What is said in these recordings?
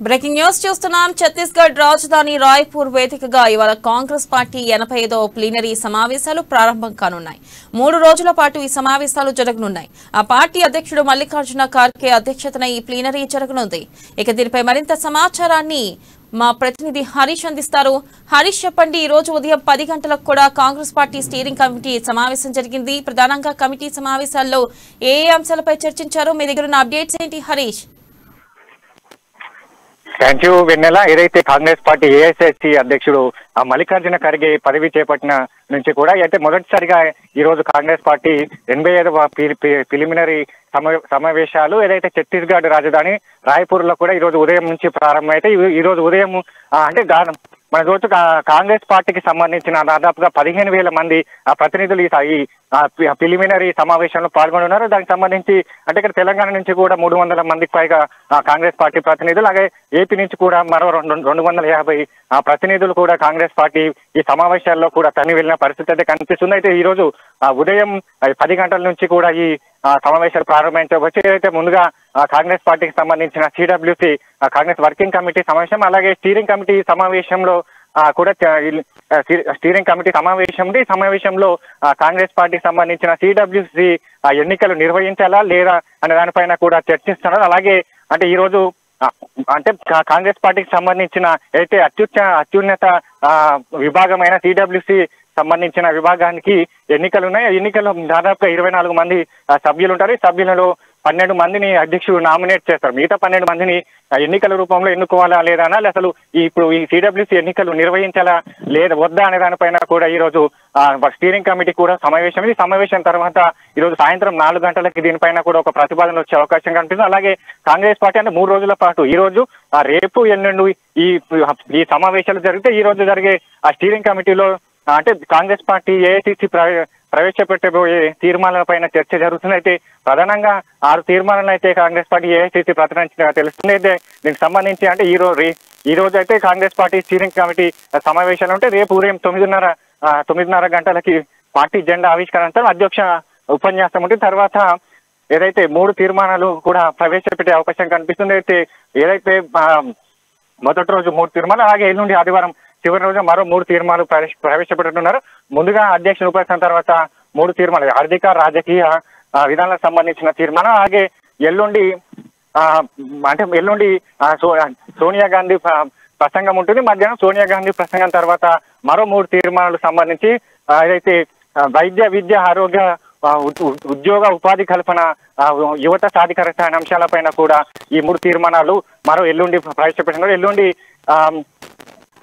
Breaking news చూస్తున్నాం. ఛత్తీస్గఢ్ రాజధాని రాయ్పూర్ వేదికగా ఇవాళ కాంగ్రెస్ పార్టీ 85వ ప్లీనరీ సమావేశాలు ప్రారంభం కానున్నాయి. 3 రోజుల పాటు ఈ సమావేశాలు జరగనున్నాయి. ఆ పార్టీ అధ్యక్షుడు మల్లికార్జున ఖార్గే అధ్యక్షతన ఈ ప్లీనరీ జరగనుంది. ఇక దీనిపై మరింత సమాచారాన్ని మా ప్రతినిధి హరీష్ అందిస్తారు. హరీష్, చెప్పండి, ఈ రోజు ఉదయం 10 గంటలకు కూడా కాంగ్రెస్ పార్టీ స్టీరింగ్ కమిటీ సమావేశం జరిగింది. ప్రధానంగా కమిటీ సమావేశాల్లో ఏ అంశాలపై చర్చించారో మీ దగ్గర ఉన్న అప్డేట్స్ ఏంటి హరీష్? థ్యాంక్ యూ వెన్నెల. ఏదైతే కాంగ్రెస్ పార్టీ ఏఐసిసి అధ్యక్షుడు మల్లికార్జున ఖర్గే పదవి చేపట్టిన నుంచి కూడా అయితే మొదటిసారిగా ఈ రోజు కాంగ్రెస్ పార్టీ 85వ ప్రిలిమినరీ సమావేశాలు ఏదైతే ఛత్తీస్గఢ్ రాజధాని రాయ్పూర్ లో కూడా ఈ రోజు ఉదయం నుంచి ప్రారంభమైతే ఈ రోజు ఉదయం అంటే మన రోజు కాంగ్రెస్ పార్టీకి సంబంధించిన దాదాపుగా 15,000 మంది ప్రతినిధులు ఈ ప్రిలిమినరీ సమావేశంలో పాల్గొన్నారు. దానికి సంబంధించి అంటే ఇక్కడ తెలంగాణ నుంచి కూడా 300 మందికి పైగా కాంగ్రెస్ పార్టీ ప్రతినిధులు, అలాగే ఏపీ నుంచి కూడా మరో 250 ప్రతినిధులు కూడా కాంగ్రెస్ పార్టీ ఈ సమావేశాల్లో కూడా తని వెళ్ళిన పరిస్థితి అయితే కనిపిస్తుంది. అయితే ఈ రోజు ఉదయం 10 గంటల నుంచి కూడా ఈ సమావేశాలు ప్రారంభించవచ్చు. ఏదైతే ముందుగా కాంగ్రెస్ పార్టీకి సంబంధించిన సిడబ్ల్యూసి కాంగ్రెస్ వర్కింగ్ కమిటీ సమావేశం, అలాగే స్టీరింగ్ కమిటీ సమావేశంలో కూడా స్టీరింగ్ కమిటీ సమావేశంలో కాంగ్రెస్ పార్టీకి సంబంధించిన సిడబ్ల్యూసి ఎన్నికలు నిర్వహించాలా లేదా అనే దానిపైన కూడా చర్చిస్తున్నారు. అలాగే అంటే ఈ రోజు అంటే కాంగ్రెస్ పార్టీకి సంబంధించిన అయితే అత్యున్నత విభాగమైన సిడబ్ల్యూసి సంబంధించిన విభాగానికి ఎన్నికలు ఉన్నాయి. ఎన్నికల్లో దాదాపుగా 24 మంది సభ్యులు ఉంటారు. ఈ సభ్యులలో 12 మందిని అధ్యక్షుడు నామినేట్ చేస్తారు. మిగతా 12 మందిని ఎన్నికల రూపంలో ఎన్నుకోవాలా లేదా అనాలి. అసలు ఇప్పుడు ఈ సిడబ్ల్యూసి ఎన్నికలు నిర్వహించాలా లేదా వద్దా అనే దానిపైన కూడా ఈ రోజు స్టీరింగ్ కమిటీ కూడా సమావేశం. ఈ సమావేశం తర్వాత ఈ రోజు సాయంత్రం 4 గంటలకి దీనిపైన కూడా ఒక ప్రతిపాదన వచ్చే అవకాశం కనిపిస్తుంది. అలాగే కాంగ్రెస్ పార్టీ అంటే 3 రోజుల పాటు ఈ రోజు రేపు ఎల్లుండి ఈ సమావేశాలు జరిగితే ఈ రోజు జరిగే ఆ స్టీరింగ్ కమిటీలో అంటే కాంగ్రెస్ పార్టీ ఏఐసిసి ప్రవేశపెట్టబోయే తీర్మానాలపైన చర్చ జరుగుతుంది. అయితే ప్రధానంగా 6 తీర్మానాలు అయితే కాంగ్రెస్ పార్టీ ఏఐసిసి ప్రకటించినగా తెలుస్తుంది. అయితే దీనికి సంబంధించి అంటే ఈ రోజు అయితే కాంగ్రెస్ పార్టీ స్టీరింగ్ కమిటీ సమావేశాలు ఉంటే రేపు ఉదయం 9:30 గంటలకి పార్టీ జెండా ఆవిష్కరణ అధ్యక్ష ఉపన్యాసం ఉంటుంది. తర్వాత ఏదైతే 3 తీర్మానాలు కూడా ప్రవేశపెట్టే అవకాశం కనిపిస్తుంది. అయితే ఏదైతే మొదటి రోజు 3 తీర్మానాలు అలాగే ఎల్లుండి ఆదివారం చివరి రోజు మరో 3 తీర్మానాలు ప్రవేశపెట్టుతున్నారు. ముందుగా అధ్యక్షుని ఉపయోగించిన తర్వాత 3 తీర్మానాలు ఆర్థిక రాజకీయ విధానాలకు సంబంధించిన తీర్మానం. అలాగే ఎల్లుండి సోనియా గాంధీ ప్రసంగం ఉంటుంది. మధ్యాహ్నం సోనియా గాంధీ ప్రసంగం తర్వాత మరో 3 తీర్మానాలు సంబంధించి ఏదైతే వైద్య విద్య ఆరోగ్య ఉద్యోగ ఉపాధి కల్పన యువత సాధికారత అనే అంశాలపైన కూడా ఈ 3 తీర్మానాలు మరో ఎల్లుండి ప్రవేశపెట్టినారు. ఎల్లుండి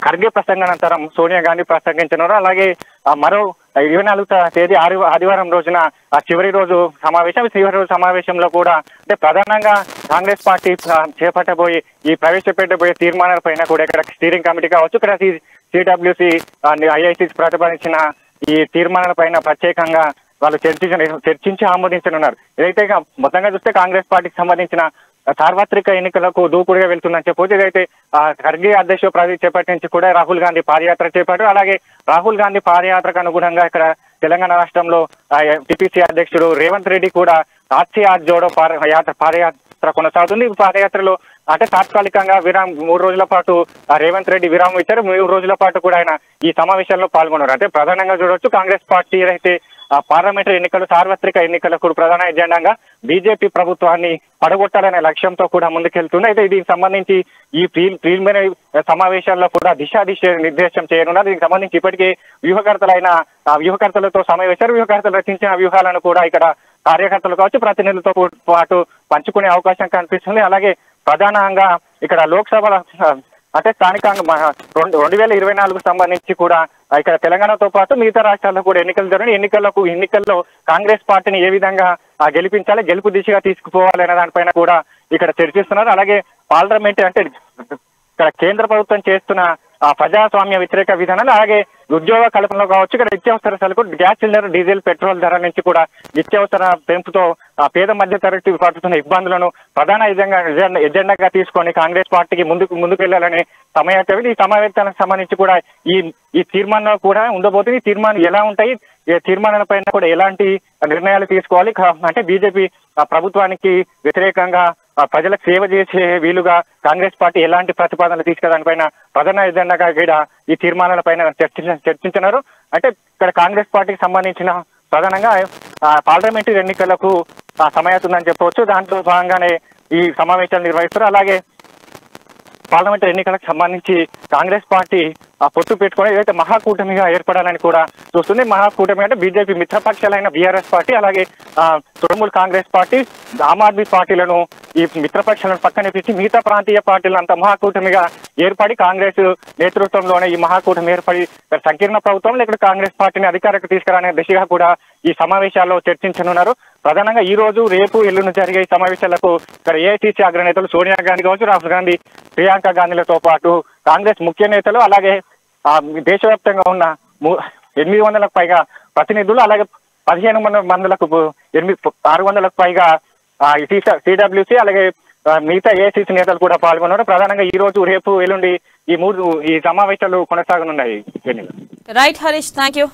ఖర్గే ప్రసంగానంతరం సోనియా గాంధీ ప్రసంగించినారు. అలాగే మరో 24వ తేదీ ఆదివారం రోజున చివరి రోజు సమావేశంలో కూడా అంటే ప్రధానంగా కాంగ్రెస్ పార్టీ చేపట్టబోయే ప్రవేశపెట్టబోయే తీర్మానాలపైన కూడా ఇక్కడ స్టీరింగ్ కమిటీ కావచ్చు, ఇక్కడ సిడబ్ల్యూసి ఐఐసి ప్రతిపాదించిన ఈ తీర్మానాలపైన ప్రత్యేకంగా వాళ్ళు చర్చించి ఆమోదించనున్నారు. ఏదైతే మొత్తంగా చూస్తే కాంగ్రెస్ పార్టీకి సంబంధించిన సార్వత్రిక ఎన్నికలకు దూకుడుగా వెళ్తుందని చెప్పవచ్చు. ఇదైతే ఖర్గే అధ్యక్ష చేపట్టి నుంచి కూడా రాహుల్ గాంధీ పాదయాత్ర చేపట్టారు. అలాగే రాహుల్ గాంధీ పాదయాత్రకు అనుగుణంగా ఇక్కడ తెలంగాణ రాష్ట్రంలో టిపిసి అధ్యక్షుడు రేవంత్ రెడ్డి కూడా ఆర్సీ ఆజ్ జోడో పాదయాత్ర కొనసాగుతుంది. ఈ పాదయాత్రలో అంటే తాత్కాలికంగా 3 రోజుల పాటు రేవంత్ రెడ్డి విరామం ఇచ్చారు. 3 రోజుల పాటు కూడా ఆయన ఈ సమావేశాల్లో పాల్గొన్నారు. అంటే ప్రధానంగా చూడవచ్చు కాంగ్రెస్ పార్టీ అయితే పార్లమెంటరీ ఎన్నికలు సార్వత్రిక ఎన్నికలకు ప్రధాన ఎజెండాగా బీజేపీ ప్రభుత్వాన్ని పడగొట్టాలనే లక్ష్యంతో కూడా ముందుకెళ్తుంది. అయితే దీనికి సంబంధించి ఈ ప్రిలిమినరీ సమావేశాల్లో కూడా నిర్దేశం చేయనున్నారు. దీనికి సంబంధించి ఇప్పటికే వ్యూహకర్తలతో సమావేశాలు వ్యూహకర్తలు రచించిన వ్యూహాలను కూడా ఇక్కడ కార్యకర్తలు కావచ్చు ప్రతినిధులతో పాటు పంచుకునే అవకాశం కనిపిస్తుంది. అలాగే ప్రధానంగా ఇక్కడ లోక్సభ అంటే స్థానికంగా 2024 సంబంధించి కూడా ఇక్కడ తెలంగాణతో పాటు మిగతా రాష్ట్రాల్లో కూడా ఎన్నికలు జరిగిన ఎన్నికల్లో కాంగ్రెస్ పార్టీని ఏ విధంగా గెలిపించాలి, గెలుపు దిశగా తీసుకుపోవాలి అనే దానిపైన కూడా ఇక్కడ చర్చిస్తున్నారు. అలాగే పార్లమెంట్ అంటే ఇక్కడ కేంద్ర ప్రభుత్వం చేస్తున్న ప్రజాస్వామ్య వ్యతిరేక విధానాలు అలాగే ఉద్యోగ కల్పనలో కావచ్చు ఇక్కడ నిత్యావసర సరుకు గ్యాస్ సిలిండర్ డీజిల్ పెట్రోల్ ధర నుంచి కూడా నిత్యావసర పెంపుతో పేద మధ్య తరగతి పడుతున్న ఇబ్బందులను ప్రధాన ఎజెండాగా తీసుకొని కాంగ్రెస్ పార్టీకి ముందుకు వెళ్లాలనే ఈ సమావేశానికి సంబంధించి కూడా ఈ తీర్మానాలు కూడా ఉండబోతుంది. ఈ తీర్మానాలు ఎలా ఉంటాయి, తీర్మానాల పైన కూడా ఎలాంటి నిర్ణయాలు తీసుకోవాలి అంటే బీజేపీ ప్రభుత్వానికి వ్యతిరేకంగా ప్రజలకు సేవ చేసే వీలుగా కాంగ్రెస్ పార్టీ ఎలాంటి ప్రతిపాదనలు తీసుకురానిపైన ప్రధాన ఎజెండాగా కూడా ఈ తీర్మానాలపైన చర్చించినారు. అంటే ఇక్కడ కాంగ్రెస్ పార్టీకి సంబంధించిన ప్రధానంగా పార్లమెంటరీ ఎన్నికలకు సమయతుందని చెప్పవచ్చు. దాంట్లో భాగంగానే ఈ సమావేశాలు నిర్వహిస్తారు. అలాగే పార్లమెంటరీ ఎన్నికలకు సంబంధించి కాంగ్రెస్ పార్టీ పొత్తు పెట్టుకుని ఏదైతే మహాకూటమిగా ఏర్పడాలని కూడా చూస్తుంది. మహాకూటమి అంటే బీజేపీ మిత్రపక్షాలైన బీఆర్ఎస్ పార్టీ అలాగే తృణమూల్ కాంగ్రెస్ పార్టీ ఆమ్ ఆద్మీ పార్టీలను ఈ మిత్రపక్షాలను పక్కన పెట్టి మిగతా ప్రాంతీయ పార్టీలంతా మహాకూటమిగా ఏర్పడి కాంగ్రెస్ నేతృత్వంలోనే ఈ మహాకూటమి ఏర్పడి సంకీర్ణ ప్రభుత్వంలో ఇక్కడ కాంగ్రెస్ పార్టీని అధికారకు తీసుకురానే దిశగా కూడా ఈ సమావేశాల్లో చర్చించనున్నారు. ప్రధానంగా ఈ రోజు రేపు ఎల్లుండి జరిగే ఈ సమావేశాలకు ఇక్కడ ఏఐసిసి అగ్రనేతలు సోనియా గాంధీ కావచ్చు, రాహుల్ గాంధీ, ప్రియాంక గాంధీలతో పాటు కాంగ్రెస్ ముఖ్య నేతలు అలాగే దేశవ్యాప్తంగా ఉన్న 800లకు పైగా ప్రతినిధులు అలాగే 15 మందిలకు 600లకు పైగా సిడబ్ల్యూసి అలాగే మిగతా ఏఐసిసి నేతలు కూడా పాల్గొన్నారు. ప్రధానంగా ఈ రోజు రేపు ఎల్లుండి ఈ సమావేశాలు కొనసాగనున్నాయి. Right Harish, thank you.